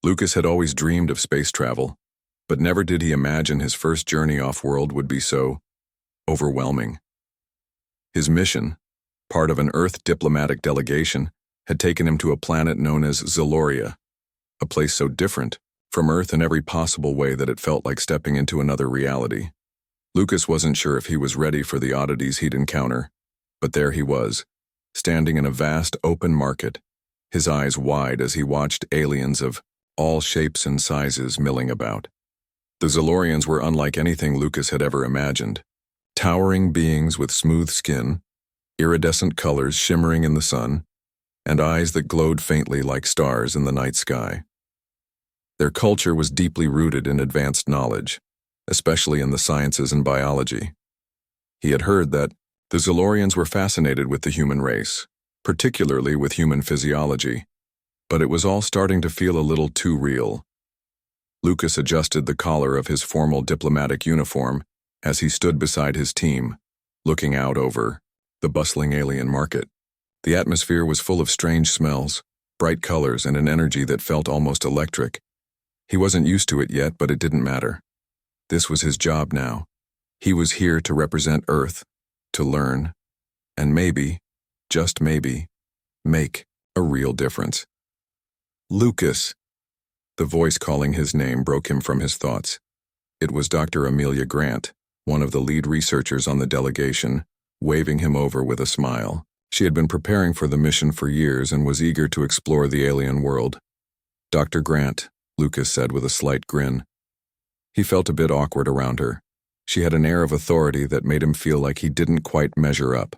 Lucas had always dreamed of space travel, but never did he imagine his first journey off-world would be so overwhelming. His mission, part of an Earth diplomatic delegation, had taken him to a planet known as Zaloria, a place so different from Earth in every possible way that it felt like stepping into another reality. Lucas wasn't sure if he was ready for the oddities he'd encounter, but there he was, standing in a vast open market, his eyes wide as he watched aliens of all shapes and sizes milling about. The Zalorians were unlike anything Lucas had ever imagined. Towering beings with smooth skin, iridescent colors shimmering in the sun, and eyes that glowed faintly like stars in the night sky. Their culture was deeply rooted in advanced knowledge, especially in the sciences and biology. He had heard that the Zalorians were fascinated with the human race, particularly with human physiology, but it was all starting to feel a little too real. Lucas adjusted the collar of his formal diplomatic uniform as he stood beside his team, looking out over the bustling alien market. The atmosphere was full of strange smells, bright colors, and an energy that felt almost electric. He wasn't used to it yet, but it didn't matter. This was his job now. He was here to represent Earth, to learn, and maybe, just maybe, make a real difference. Lucas. The voice calling his name broke him from his thoughts. It was Dr. Amelia Grant, one of the lead researchers on the delegation, waving him over with a smile. She had been preparing for the mission for years and was eager to explore the alien world. "Dr. Grant," Lucas said with a slight grin. He felt a bit awkward around her. She had an air of authority that made him feel like he didn't quite measure up.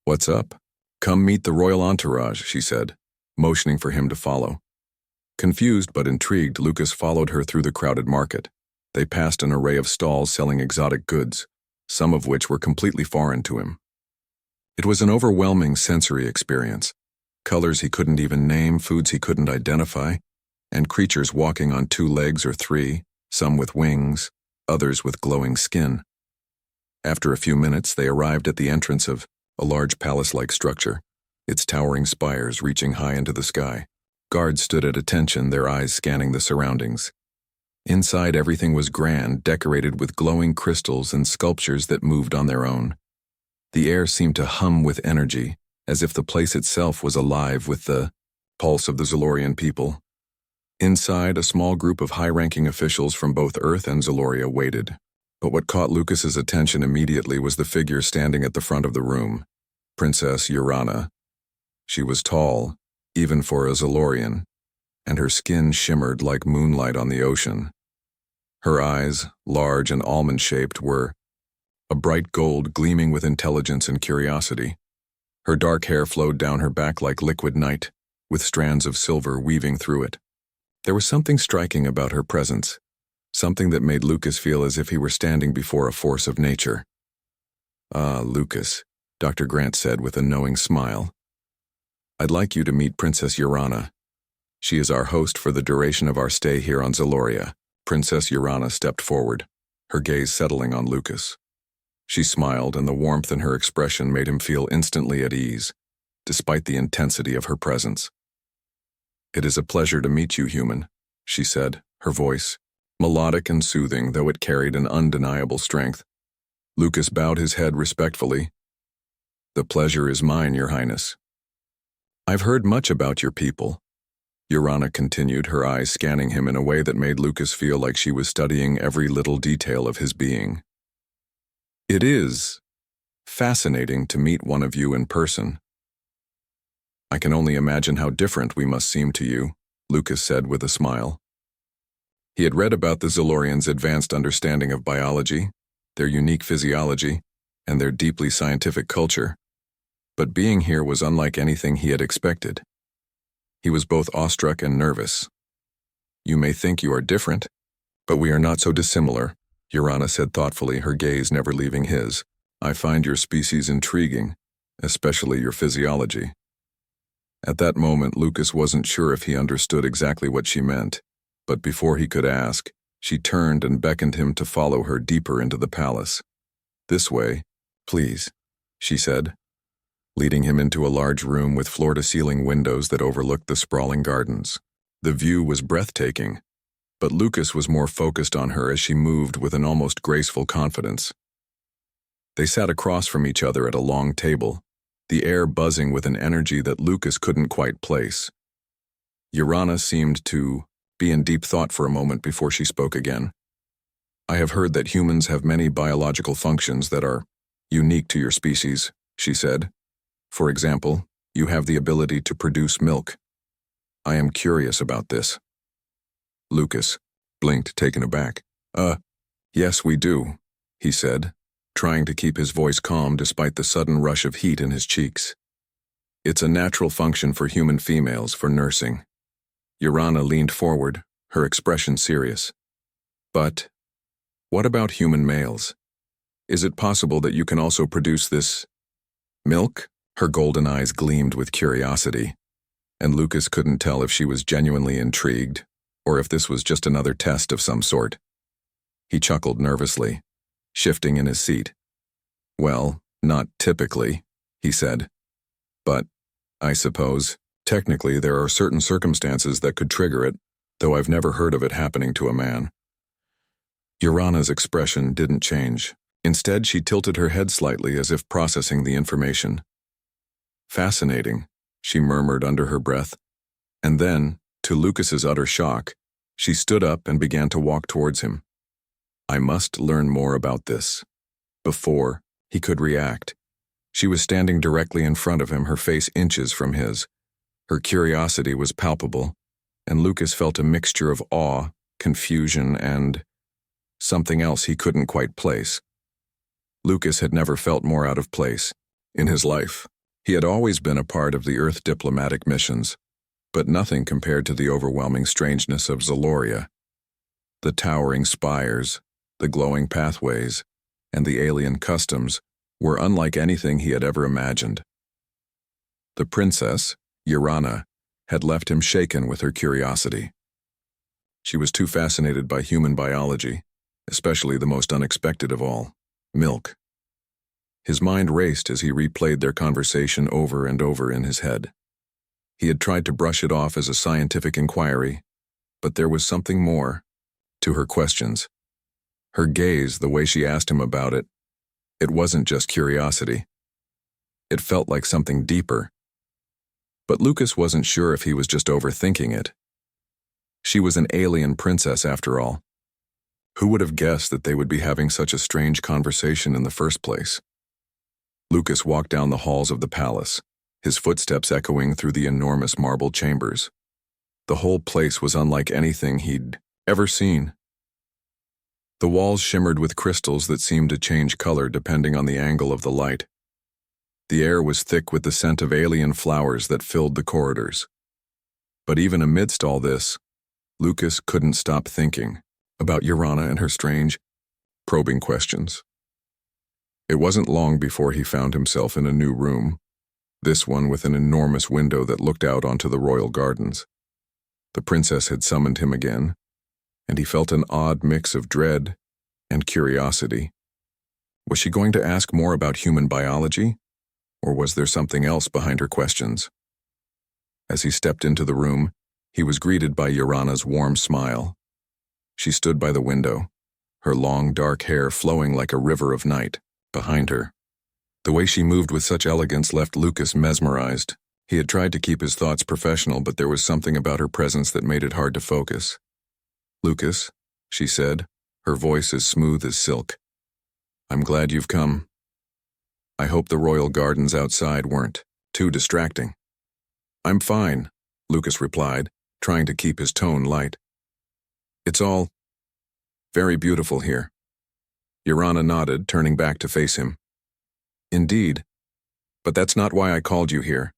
"What's up? Come meet the royal entourage," she said, motioning for him to follow. Confused but intrigued, Lucas followed her through the crowded market. They passed an array of stalls selling exotic goods, some of which were completely foreign to him. It was an overwhelming sensory experience. Colors he couldn't even name, foods he couldn't identify, and creatures walking on 2 legs or 3, some with wings, others with glowing skin. After a few minutes, they arrived at the entrance of a large palace-like structure, its towering spires reaching high into the sky. Guards stood at attention, their eyes scanning the surroundings. Inside, everything was grand, decorated with glowing crystals and sculptures that moved on their own. The air seemed to hum with energy, as if the place itself was alive with the pulse of the Zalorian people. Inside, a small group of high-ranking officials from both Earth and Zaloria waited. But what caught Lucas's attention immediately was the figure standing at the front of the room, Princess Urana. She was tall, even for a Zalorian, and her skin shimmered like moonlight on the ocean. Her eyes, large and almond-shaped, were a bright gold gleaming with intelligence and curiosity. Her dark hair flowed down her back like liquid night, with strands of silver weaving through it. There was something striking about her presence, something that made Lucas feel as if he were standing before a force of nature. "Ah, Lucas," Dr. Grant said with a knowing smile. "I'd like you to meet Princess Urana. She is our host for the duration of our stay here on Zaloria." Princess Urana stepped forward, her gaze settling on Lucas. She smiled, and the warmth in her expression made him feel instantly at ease, despite the intensity of her presence. "It is a pleasure to meet you, human," she said, her voice melodic and soothing, though it carried an undeniable strength. Lucas bowed his head respectfully. "The pleasure is mine, Your Highness." "I've heard much about your people," Urana continued, her eyes scanning him in a way that made Lucas feel like she was studying every little detail of his being. "It is fascinating to meet one of you in person. I can only imagine how different we must seem to you," Lucas said with a smile. He had read about the Zalorians' advanced understanding of biology, their unique physiology, and their deeply scientific culture. But being here was unlike anything he had expected. He was both awestruck and nervous. "You may think you are different, but we are not so dissimilar," Urana said thoughtfully, her gaze never leaving his. "I find your species intriguing, especially your physiology." At that moment, Lucas wasn't sure if he understood exactly what she meant, but before he could ask, she turned and beckoned him to follow her deeper into the palace. "This way, please," she said, leading him into a large room with floor-to-ceiling windows that overlooked the sprawling gardens. The view was breathtaking, but Lucas was more focused on her as she moved with an almost graceful confidence. They sat across from each other at a long table, the air buzzing with an energy that Lucas couldn't quite place. Urana seemed to be in deep thought for a moment before she spoke again. "I have heard that humans have many biological functions that are unique to your species," she said. "For example, you have the ability to produce milk. I am curious about this." Lucas blinked, taken aback. Yes, we do," he said, trying to keep his voice calm despite the sudden rush of heat in his cheeks. "It's a natural function for human females for nursing." Urana leaned forward, her expression serious. "But what about human males? Is it possible that you can also produce this milk?" Her golden eyes gleamed with curiosity, and Lucas couldn't tell if she was genuinely intrigued or if this was just another test of some sort. He chuckled nervously, shifting in his seat. "Well, not typically," he said. "But, I suppose, technically there are certain circumstances that could trigger it, though I've never heard of it happening to a man." Urana's expression didn't change. Instead, she tilted her head slightly as if processing the information. "Fascinating," she murmured under her breath, and then, to Lucas's utter shock, she stood up and began to walk towards him. "I must learn more about this." Before he could react, she was standing directly in front of him, her face inches from his. Her curiosity was palpable, and Lucas felt a mixture of awe, confusion, and something else he couldn't quite place. Lucas had never felt more out of place in his life. He had always been a part of the Earth diplomatic missions, but nothing compared to the overwhelming strangeness of Zaloria. The towering spires, the glowing pathways, and the alien customs were unlike anything he had ever imagined. The princess, Urana, had left him shaken with her curiosity. She was too fascinated by human biology, especially the most unexpected of all, milk. His mind raced as he replayed their conversation over and over in his head. He had tried to brush it off as a scientific inquiry, but there was something more to her questions. Her gaze, the way she asked him about it, it wasn't just curiosity. It felt like something deeper. But Lucas wasn't sure if he was just overthinking it. She was an alien princess after all. Who would have guessed that they would be having such a strange conversation in the first place? Lucas walked down the halls of the palace, his footsteps echoing through the enormous marble chambers. The whole place was unlike anything he'd ever seen. The walls shimmered with crystals that seemed to change color depending on the angle of the light. The air was thick with the scent of alien flowers that filled the corridors. But even amidst all this, Lucas couldn't stop thinking about Urana and her strange, probing questions. It wasn't long before he found himself in a new room, this one with an enormous window that looked out onto the royal gardens. The princess had summoned him again, and he felt an odd mix of dread and curiosity. Was she going to ask more about human biology, or was there something else behind her questions? As he stepped into the room, he was greeted by Urana's warm smile. She stood by the window, her long dark hair flowing like a river of night behind her. The way she moved with such elegance left Lucas mesmerized. He had tried to keep his thoughts professional, but there was something about her presence that made it hard to focus. "Lucas," she said, her voice as smooth as silk. "I'm glad you've come. I hope the royal gardens outside weren't too distracting." "I'm fine," Lucas replied, trying to keep his tone light. "It's all very beautiful here." Urana nodded, turning back to face him. "Indeed, but that's not why I called you here.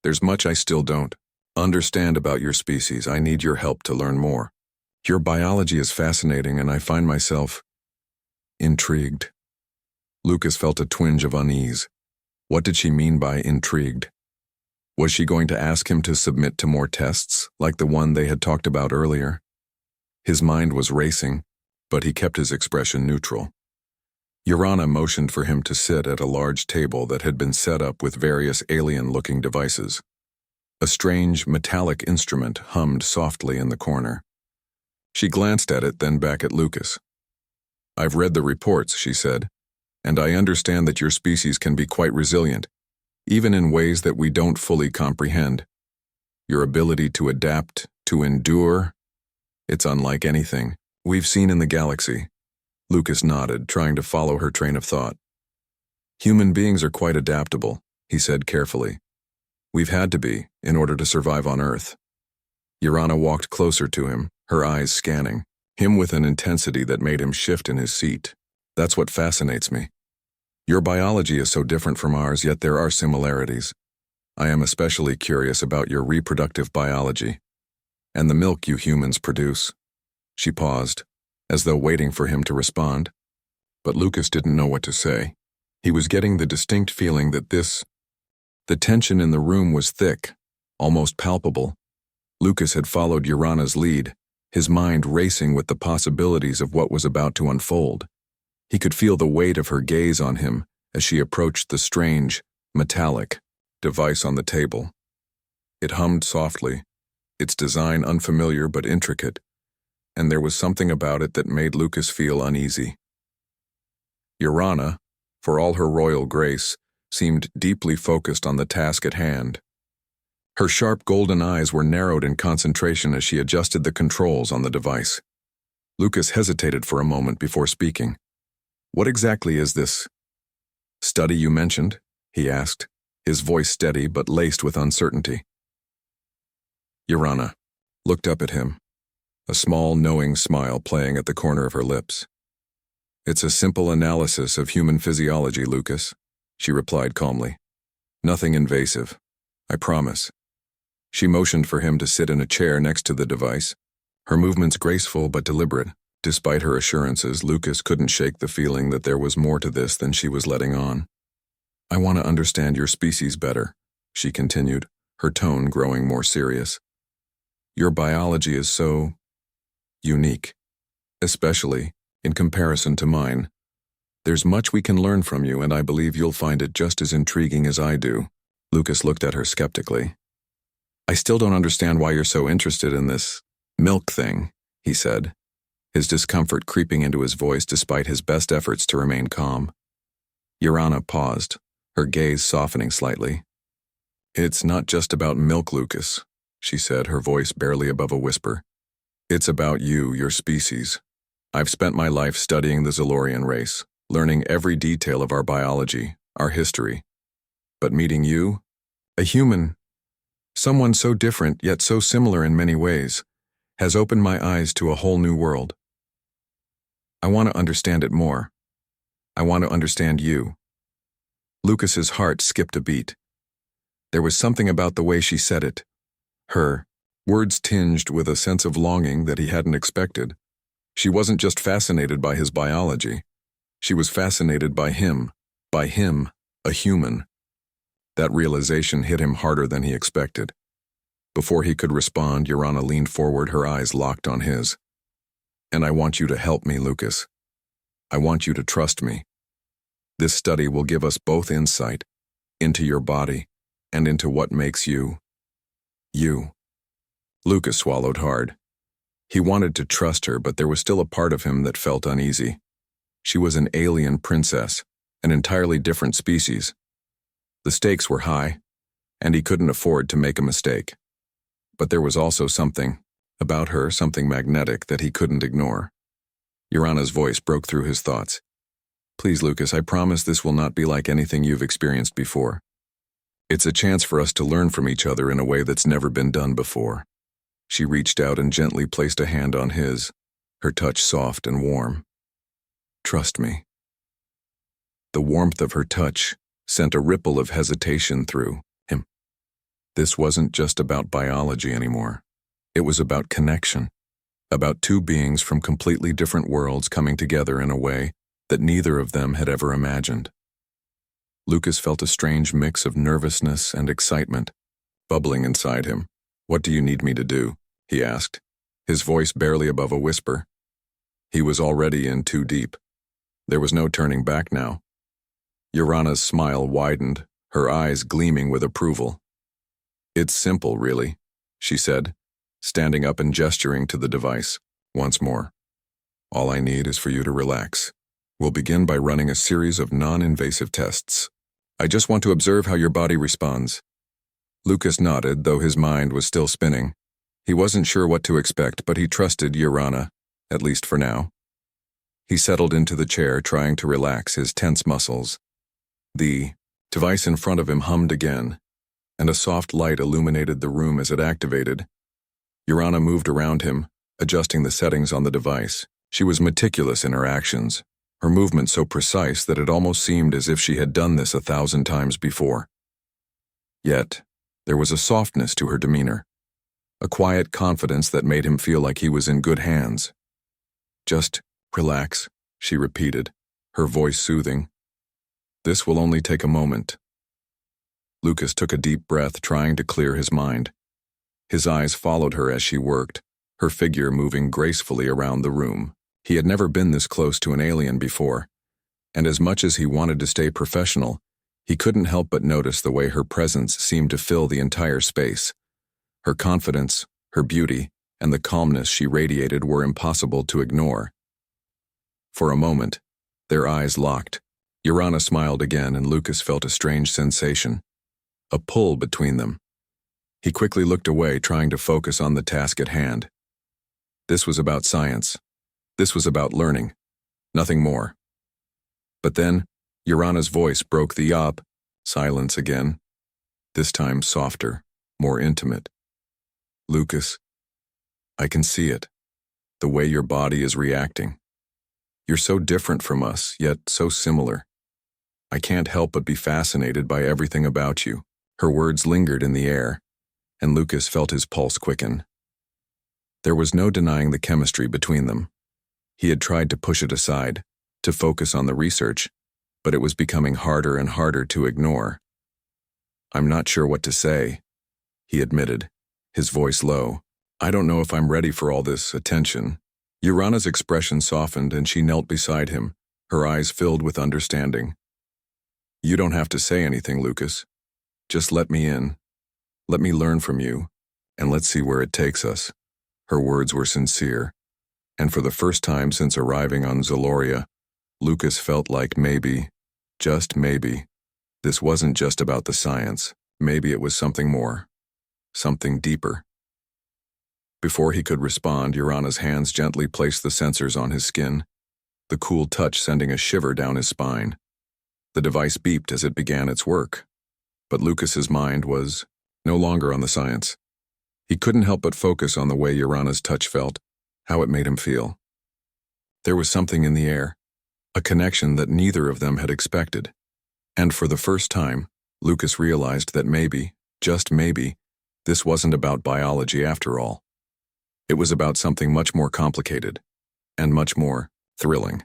There's much I still don't understand about your species. I need your help to learn more. Your biology is fascinating, and I find myself intrigued." Lucas felt a twinge of unease. What did she mean by intrigued? Was she going to ask him to submit to more tests, like the one they had talked about earlier? His mind was racing, but he kept his expression neutral. Urana motioned for him to sit at a large table that had been set up with various alien-looking devices. A strange, metallic instrument hummed softly in the corner. She glanced at it, then back at Lucas. "I've read the reports," she said, "and I understand that your species can be quite resilient, even in ways that we don't fully comprehend. Your ability to adapt, to endure, it's unlike anything we've seen in the galaxy." Lucas nodded, trying to follow her train of thought. "Human beings are quite adaptable," he said carefully. "We've had to be, in order to survive on Earth." Urana walked closer to him, her eyes scanning him with an intensity that made him shift in his seat. "That's what fascinates me. Your biology is so different from ours, yet there are similarities. I am especially curious about your reproductive biology and the milk you humans produce." She paused, as though waiting for him to respond. But Lucas didn't know what to say. He was getting the distinct feeling that the tension in the room was thick, almost palpable. Lucas had followed Urana's lead, his mind racing with the possibilities of what was about to unfold. He could feel the weight of her gaze on him as she approached the strange, metallic device on the table. It hummed softly, its design unfamiliar but intricate, and there was something about it that made Lucas feel uneasy. Urana, for all her royal grace, seemed deeply focused on the task at hand. Her sharp golden eyes were narrowed in concentration as she adjusted the controls on the device. Lucas hesitated for a moment before speaking. "What exactly is this study you mentioned?" he asked, his voice steady but laced with uncertainty. Urana looked up at him, a small, knowing smile playing at the corner of her lips. "It's a simple analysis of human physiology, Lucas," she replied calmly. "Nothing invasive, I promise." She motioned for him to sit in a chair next to the device, her movements graceful but deliberate. Despite her assurances, Lucas couldn't shake the feeling that there was more to this than she was letting on. "I want to understand your species better," she continued, her tone growing more serious. "Your biology is so unique, especially in comparison to mine. There's much we can learn from you, and I believe you'll find it just as intriguing as I do." Lucas looked at her skeptically. "I still don't understand why you're so interested in this milk thing," he said, his discomfort creeping into his voice despite his best efforts to remain calm. Urana paused, her gaze softening slightly. "It's not just about milk, Lucas," she said, her voice barely above a whisper. "It's about you, your species. I've spent my life studying the Zalorian race, learning every detail of our biology, our history. But meeting you, a human, someone so different yet so similar in many ways, has opened my eyes to a whole new world. I want to understand it more. I want to understand you." Lucas's heart skipped a beat. There was something about the way she said it, her words tinged with a sense of longing that he hadn't expected. She wasn't just fascinated by his biology. She was fascinated by him, a human. That realization hit him harder than he expected. Before he could respond, Urana leaned forward, her eyes locked on his. "And I want you to help me, Lucas. I want you to trust me. This study will give us both insight into your body and into what makes you, you." Lucas swallowed hard. He wanted to trust her, but there was still a part of him that felt uneasy. She was an alien princess, an entirely different species. The stakes were high, and he couldn't afford to make a mistake. But there was also something about her, something magnetic that he couldn't ignore. Urana's voice broke through his thoughts. "Please, Lucas, I promise this will not be like anything you've experienced before. It's a chance for us to learn from each other in a way that's never been done before." She reached out and gently placed a hand on his, her touch soft and warm. "Trust me." The warmth of her touch sent a ripple of hesitation through him. This wasn't just about biology anymore. It was about connection, about two beings from completely different worlds coming together in a way that neither of them had ever imagined. Lucas felt a strange mix of nervousness and excitement bubbling inside him. "What do you need me to do?" he asked, his voice barely above a whisper. He was already in too deep. There was no turning back now. Urana's smile widened, her eyes gleaming with approval. It's simple, really, she said, standing up and gesturing to the device. Once more. All I need is for you to relax. We'll begin by running a series of non-invasive tests. I just want to observe how your body responds. Lucas nodded, though his mind was still spinning. He wasn't sure what to expect, but he trusted Urana, at least for now. He settled into the chair, trying to relax his tense muscles. The device in front of him hummed again, and a soft light illuminated the room as it activated. Urana moved around him, adjusting the settings on the device. She was meticulous in her actions, her movements so precise that it almost seemed as if she had done this 1,000 times before. Yet, there was a softness to her demeanor, a quiet confidence that made him feel like he was in good hands. Just relax, she repeated, her voice soothing. This will only take a moment. Lucas took a deep breath, trying to clear his mind. His eyes followed her as she worked, her figure moving gracefully around the room. He had never been this close to an alien before, and as much as he wanted to stay professional, he couldn't help but notice the way her presence seemed to fill the entire space. Her confidence, her beauty, and the calmness she radiated were impossible to ignore. For a moment, their eyes locked. Urana smiled again, and Lucas felt a strange sensation, a pull between them. He quickly looked away, trying to focus on the task at hand. This was about science. This was about learning. Nothing more. But then, Urana's voice broke the silence again, this time softer, more intimate. Lucas, I can see it, the way your body is reacting. You're so different from us, yet so similar. I can't help but be fascinated by everything about you. Her words lingered in the air, and Lucas felt his pulse quicken. There was no denying the chemistry between them. He had tried to push it aside, to focus on the research, but it was becoming harder and harder to ignore. I'm not sure what to say, he admitted, his voice low. I don't know if I'm ready for all this attention. Urana's expression softened, and she knelt beside him, her eyes filled with understanding. You don't have to say anything, Lucas. Just let me in. Let me learn from you, and let's see where it takes us. Her words were sincere, and for the first time since arriving on Zaloria, Lucas felt like maybe, just maybe, this wasn't just about the science. Maybe it was something more, something deeper. Before he could respond, Urana's hands gently placed the sensors on his skin, the cool touch sending a shiver down his spine. The device beeped as it began its work, but Lucas's mind was no longer on the science. He couldn't help but focus on the way Urana's touch felt, how it made him feel. There was something in the air, a connection that neither of them had expected. And for the first time, Lucas realized that maybe, just maybe, this wasn't about biology after all. It was about something much more complicated, and much more thrilling.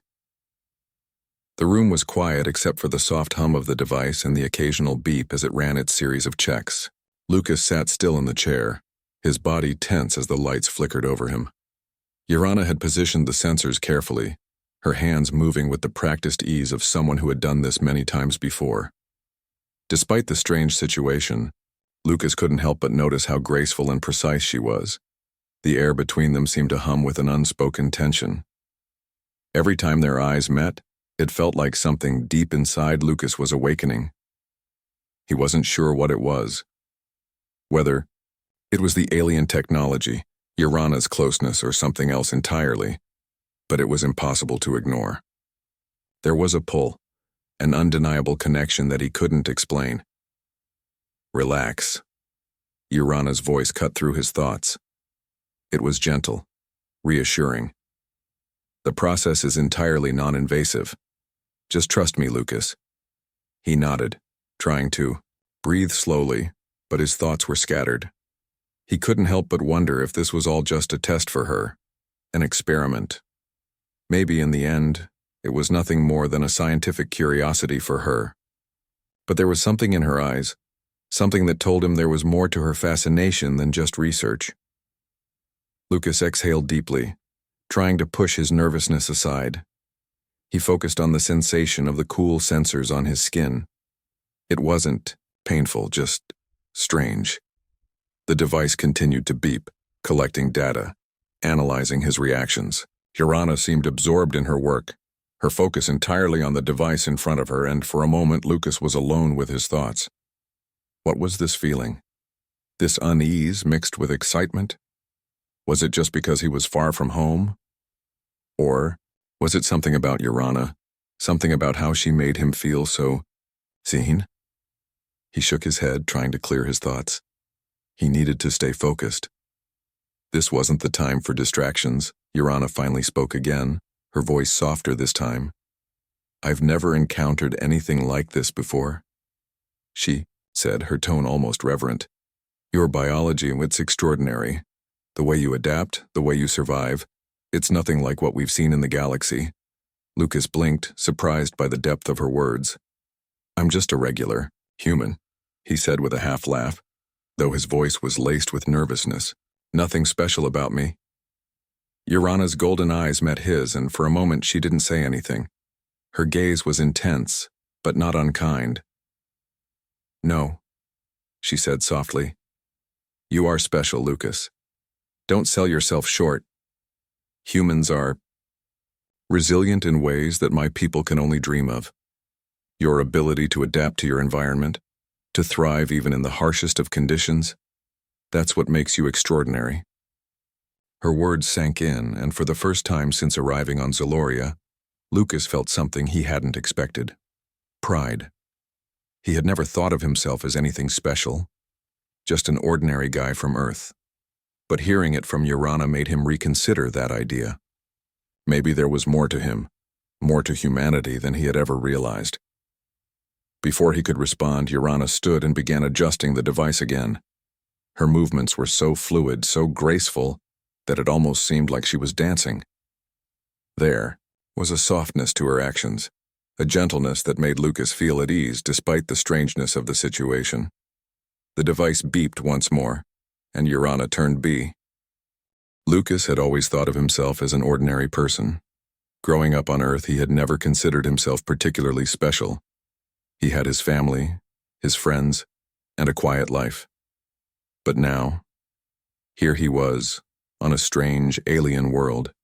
The room was quiet except for the soft hum of the device and the occasional beep as it ran its series of checks. Lucas sat still in the chair, his body tense as the lights flickered over him. Urana had positioned the sensors carefully, her hands moving with the practiced ease of someone who had done this many times before. Despite the strange situation, Lucas couldn't help but notice how graceful and precise she was. The air between them seemed to hum with an unspoken tension. Every time their eyes met, it felt like something deep inside Lucas was awakening. He wasn't sure what it was. Whether it was the alien technology, Urana's closeness, or something else entirely, but it was impossible to ignore. There was a pull, an undeniable connection that he couldn't explain. Relax. Urana's voice cut through his thoughts. It was gentle, reassuring. The process is entirely non-invasive. Just trust me, Lucas. He nodded, trying to breathe slowly, but his thoughts were scattered. He couldn't help but wonder if this was all just a test for her, an experiment. Maybe in the end, it was nothing more than a scientific curiosity for her. But there was something in her eyes, something that told him there was more to her fascination than just research. Lucas exhaled deeply, trying to push his nervousness aside. He focused on the sensation of the cool sensors on his skin. It wasn't painful, just strange. The device continued to beep, collecting data, analyzing his reactions. Urana seemed absorbed in her work, her focus entirely on the device in front of her, and for a moment Lucas was alone with his thoughts. What was this feeling? This unease mixed with excitement? Was it just because he was far from home? Or was it something about Urana, something about how she made him feel so seen? He shook his head, trying to clear his thoughts. He needed to stay focused. This wasn't the time for distractions. Urana finally spoke again, her voice softer this time. "I've never encountered anything like this before," she said, her tone almost reverent. "Your biology, it's extraordinary. The way you adapt, the way you survive, it's nothing like what we've seen in the galaxy." Lucas blinked, surprised by the depth of her words. "I'm just a regular human," he said with a half laugh, though his voice was laced with nervousness. "Nothing special about me." Urana's golden eyes met his, and for a moment she didn't say anything. Her gaze was intense, but not unkind. "No," she said softly. "You are special, Lucas. Don't sell yourself short. Humans are resilient in ways that my people can only dream of. Your ability to adapt to your environment, to thrive even in the harshest of conditions, that's what makes you extraordinary." Her words sank in, and for the first time since arriving on Zaloria, Lucas felt something he hadn't expected. Pride. He had never thought of himself as anything special, just an ordinary guy from Earth. But hearing it from Urana made him reconsider that idea. Maybe there was more to him, more to humanity than he had ever realized. Before he could respond, Urana stood and began adjusting the device again. Her movements were so fluid, so graceful, that it almost seemed like she was dancing. There was a softness to her actions, a gentleness that made Lucas feel at ease despite the strangeness of the situation. The device beeped once more, and Urana turned B. Lucas had always thought of himself as an ordinary person. Growing up on Earth, he had never considered himself particularly special. He had his family, his friends, and a quiet life. But now, here he was, on a strange alien world,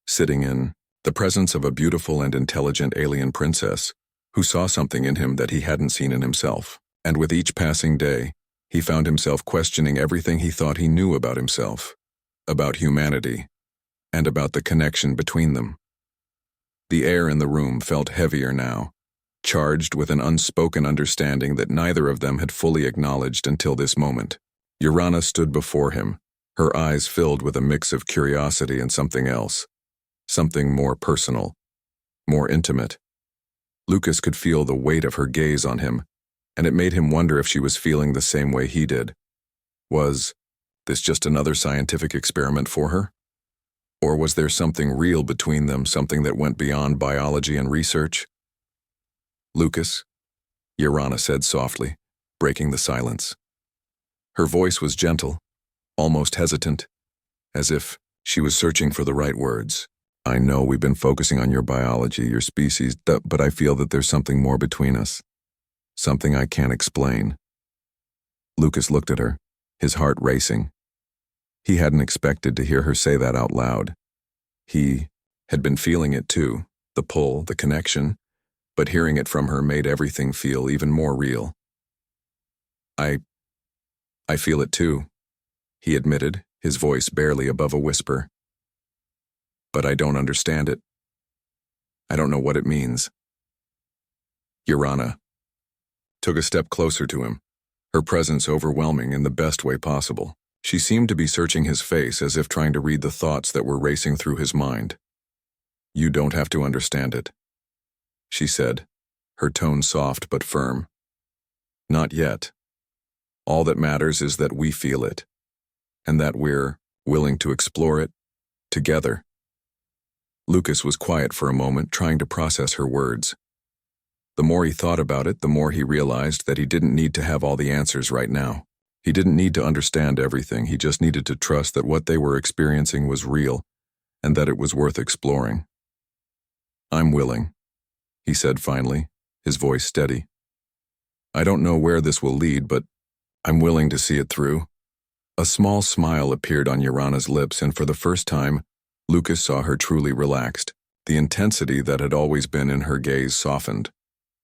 sitting in the presence of a beautiful and intelligent alien princess who saw something in him that he hadn't seen in himself. And with each passing day, he found himself questioning everything he thought he knew about himself, about humanity, and about the connection between them. The air in the room felt heavier now, charged with an unspoken understanding that neither of them had fully acknowledged until this moment. Urana stood before him, her eyes filled with a mix of curiosity and something else, something more personal, more intimate. Lucas could feel the weight of her gaze on him, and it made him wonder if she was feeling the same way he did. Was this just another scientific experiment for her? Or was there something real between them, something that went beyond biology and research? "Lucas," Urana said softly, breaking the silence. Her voice was gentle, almost hesitant, as if she was searching for the right words. "I know we've been focusing on your biology, your species, but I feel that there's something more between us. Something I can't explain." Lucas looked at her, his heart racing. He hadn't expected to hear her say that out loud. He had been feeling it too, the pull, the connection, but hearing it from her made everything feel even more real. I feel it too," he admitted, his voice barely above a whisper. "But I don't understand it. I don't know what it means." Urana took a step closer to him, her presence overwhelming in the best way possible. She seemed to be searching his face as if trying to read the thoughts that were racing through his mind. "You don't have to understand it," she said, her tone soft but firm. "Not yet. All that matters is that we feel it, and that we're willing to explore it together." Lucas was quiet for a moment, trying to process her words. The more he thought about it, the more he realized that he didn't need to have all the answers right now. He didn't need to understand everything, he just needed to trust that what they were experiencing was real, and that it was worth exploring. "I'm willing," he said finally, his voice steady. "I don't know where this will lead, but I'm willing to see it through." A small smile appeared on Urana's lips, and for the first time, Lucas saw her truly relaxed. The intensity that had always been in her gaze softened,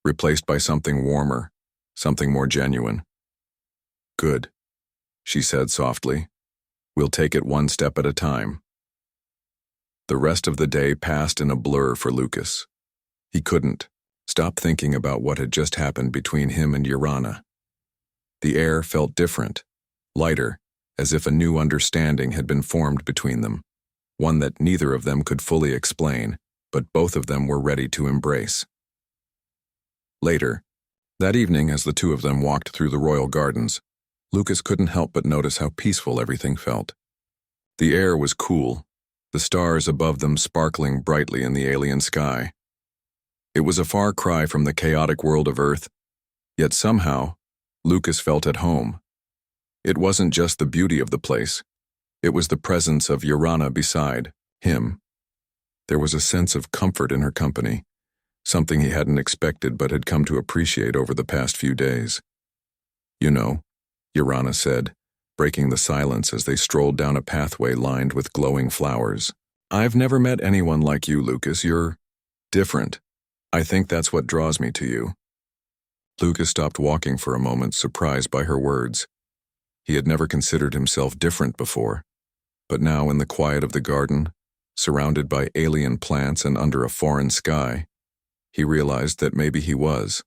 replaced by something warmer, something more genuine. "Good," she said softly. "We'll take it one step at a time." The rest of the day passed in a blur for Lucas. He couldn't stop thinking about what had just happened between him and Urana. The air felt different, lighter, as if a new understanding had been formed between them, one that neither of them could fully explain, but both of them were ready to embrace. Later, that evening, as the two of them walked through the royal gardens, Lucas couldn't help but notice how peaceful everything felt. The air was cool, the stars above them sparkling brightly in the alien sky. It was a far cry from the chaotic world of Earth, yet somehow, Lucas felt at home. It wasn't just the beauty of the place, it was the presence of Urana beside him. There was a sense of comfort in her company, something he hadn't expected but had come to appreciate over the past few days. "You know," Urana said, breaking the silence as they strolled down a pathway lined with glowing flowers, "I've never met anyone like you, Lucas. You're different. I think that's what draws me to you." Lucas stopped walking for a moment, surprised by her words. He had never considered himself different before, but now in the quiet of the garden, surrounded by alien plants and under a foreign sky, he realized that maybe he was.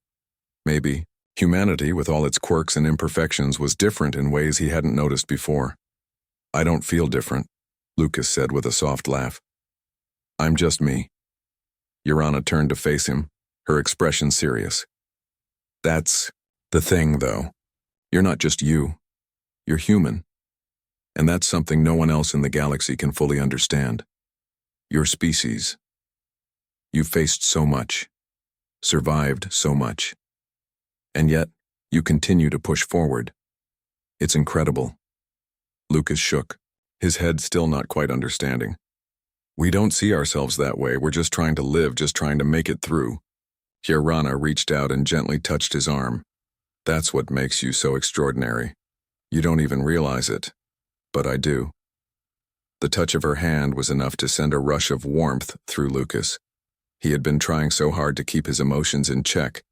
Maybe humanity, with all its quirks and imperfections, was different in ways he hadn't noticed before. "I don't feel different," Lucas said with a soft laugh. "I'm just me." Urana turned to face him, her expression serious. "That's the thing, though. You're not just you. You're human. And that's something no one else in the galaxy can fully understand. Your species. You've faced so much, survived so much. And yet, you continue to push forward. It's incredible." Lucas shook, his head still not quite understanding. "We don't see ourselves that way. We're just trying to live, just trying to make it through." Urana reached out and gently touched his arm. "That's what makes you so extraordinary. You don't even realize it, but I do." The touch of her hand was enough to send a rush of warmth through Lucas. He had been trying so hard to keep his emotions in check,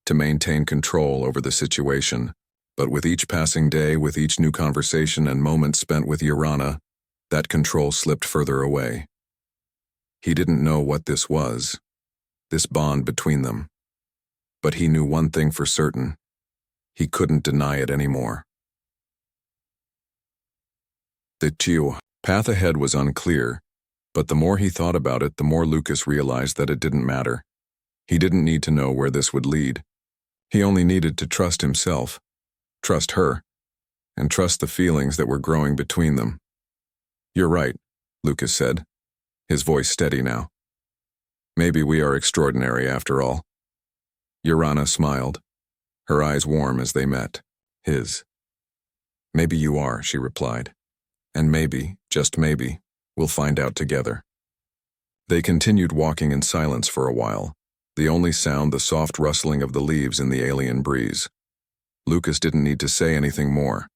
to maintain control over the situation, but with each passing day, with each new conversation and moment spent with Urana, that control slipped further away. He didn't know what this was, this bond between them, but he knew one thing for certain: he couldn't deny it anymore. The path ahead was unclear, but the more he thought about it, the more Lucas realized that it didn't matter. He didn't need to know where this would lead. He only needed to trust himself, trust her, and trust the feelings that were growing between them. "You're right," Lucas said, his voice steady now. "Maybe we are extraordinary after all." Urana smiled, her eyes warm as they met his. "Maybe you are," she replied. "And maybe, just maybe, we'll find out together." They continued walking in silence for a while, the only sound the soft rustling of the leaves in the alien breeze. Lucas didn't need to say anything more.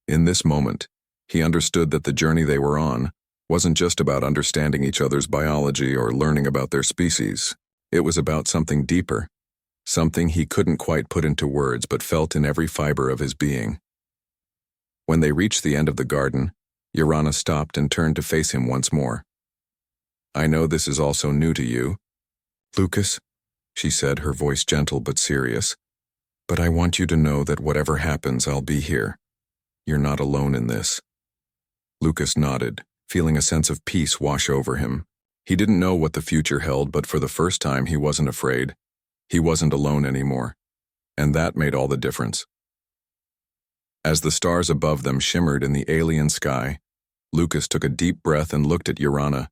In this moment, he understood that the journey they were on wasn't just about understanding each other's biology or learning about their species. It was about something deeper, something he couldn't quite put into words but felt in every fiber of his being. When they reached the end of the garden, Urana stopped and turned to face him once more. "I know this is also new to you, Lucas," she said, her voice gentle but serious, "but I want you to know that whatever happens, I'll be here. You're not alone in this." Lucas nodded, feeling a sense of peace wash over him. He didn't know what the future held, but for the first time he wasn't afraid. He wasn't alone anymore, and that made all the difference. As the stars above them shimmered in the alien sky, Lucas took a deep breath and looked at Urana,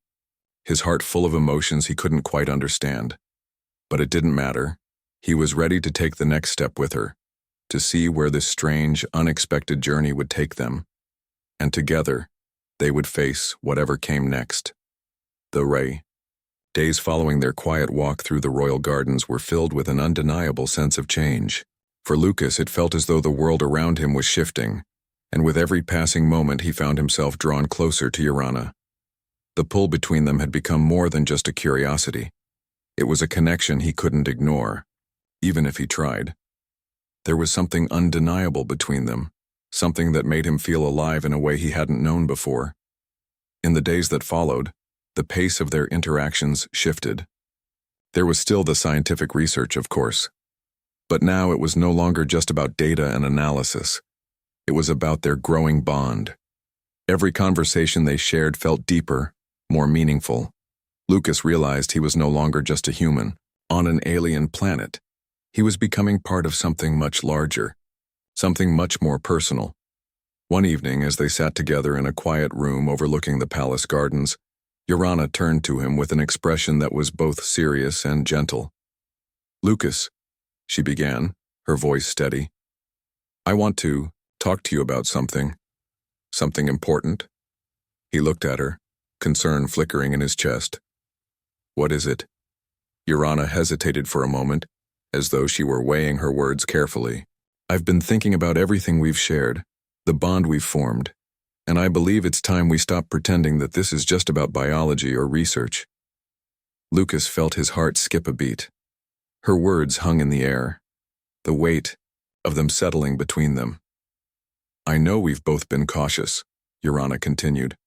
his heart full of emotions he couldn't quite understand. But it didn't matter. He was ready to take the next step with her, to see where this strange, unexpected journey would take them. And together, they would face whatever came next. The Ray. Days following their quiet walk through the royal gardens were filled with an undeniable sense of change. For Lucas, it felt as though the world around him was shifting, and with every passing moment he found himself drawn closer to Urana. The pull between them had become more than just a curiosity. It was a connection he couldn't ignore, even if he tried. There was something undeniable between them, something that made him feel alive in a way he hadn't known before. In the days that followed, the pace of their interactions shifted. There was still the scientific research, of course, but now it was no longer just about data and analysis. It was about their growing bond. Every conversation they shared felt deeper, more meaningful. Lucas realized he was no longer just a human on an alien planet. He was becoming part of something much larger, something much more personal. One evening, as they sat together in a quiet room overlooking the palace gardens, Urana turned to him with an expression that was both serious and gentle. "Lucas," she began, her voice steady, "I want to talk to you about something important." He looked at her, concern flickering in his chest. "What is it?" Urana hesitated for a moment, as though she were weighing her words carefully. "I've been thinking about everything we've shared, the bond we've formed, and I believe it's time we stop pretending that this is just about biology or research." Lucas felt his heart skip a beat. Her words hung in the air, the weight of them settling between them. "I know we've both been cautious," Urana continued,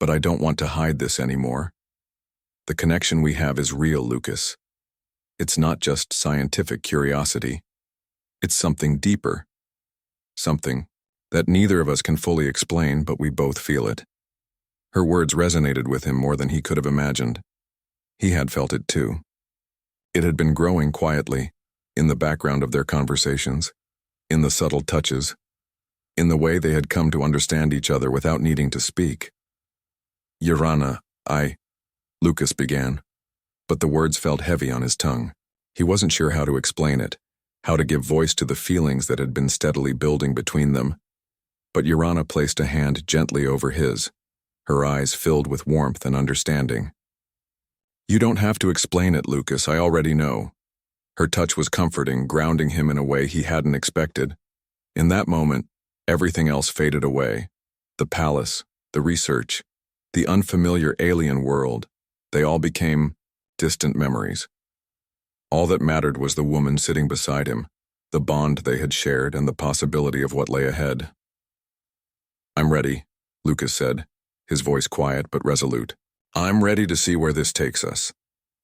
"but I don't want to hide this anymore. The connection we have is real, Lucas. It's not just scientific curiosity. It's something deeper. Something that neither of us can fully explain, but we both feel it." Her words resonated with him more than he could have imagined. He had felt it too. It had been growing quietly, in the background of their conversations, in the subtle touches, in the way they had come to understand each other without needing to speak. "Urana, Lucas began, but the words felt heavy on his tongue. He wasn't sure how to explain it, how to give voice to the feelings that had been steadily building between them. But Urana placed a hand gently over his, her eyes filled with warmth and understanding. "You don't have to explain it, Lucas, I already know." Her touch was comforting, grounding him in a way he hadn't expected. In that moment, everything else faded away. The palace, the research, the unfamiliar alien world, they all became distant memories. All that mattered was the woman sitting beside him, the bond they had shared, and the possibility of what lay ahead. "I'm ready," Lucas said, his voice quiet but resolute. "I'm ready to see where this takes us."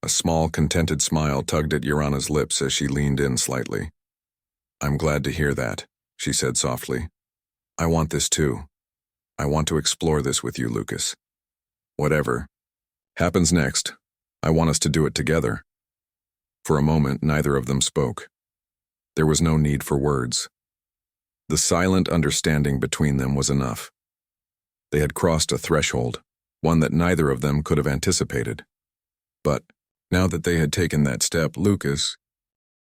A small, contented smile tugged at Urana's lips as she leaned in slightly. "I'm glad to hear that," she said softly. "I want this too. I want to explore this with you, Lucas. Whatever happens next, I want us to do it together." For a moment, neither of them spoke. There was no need for words. The silent understanding between them was enough. They had crossed a threshold, one that neither of them could have anticipated. But now that they had taken that step, Lucas,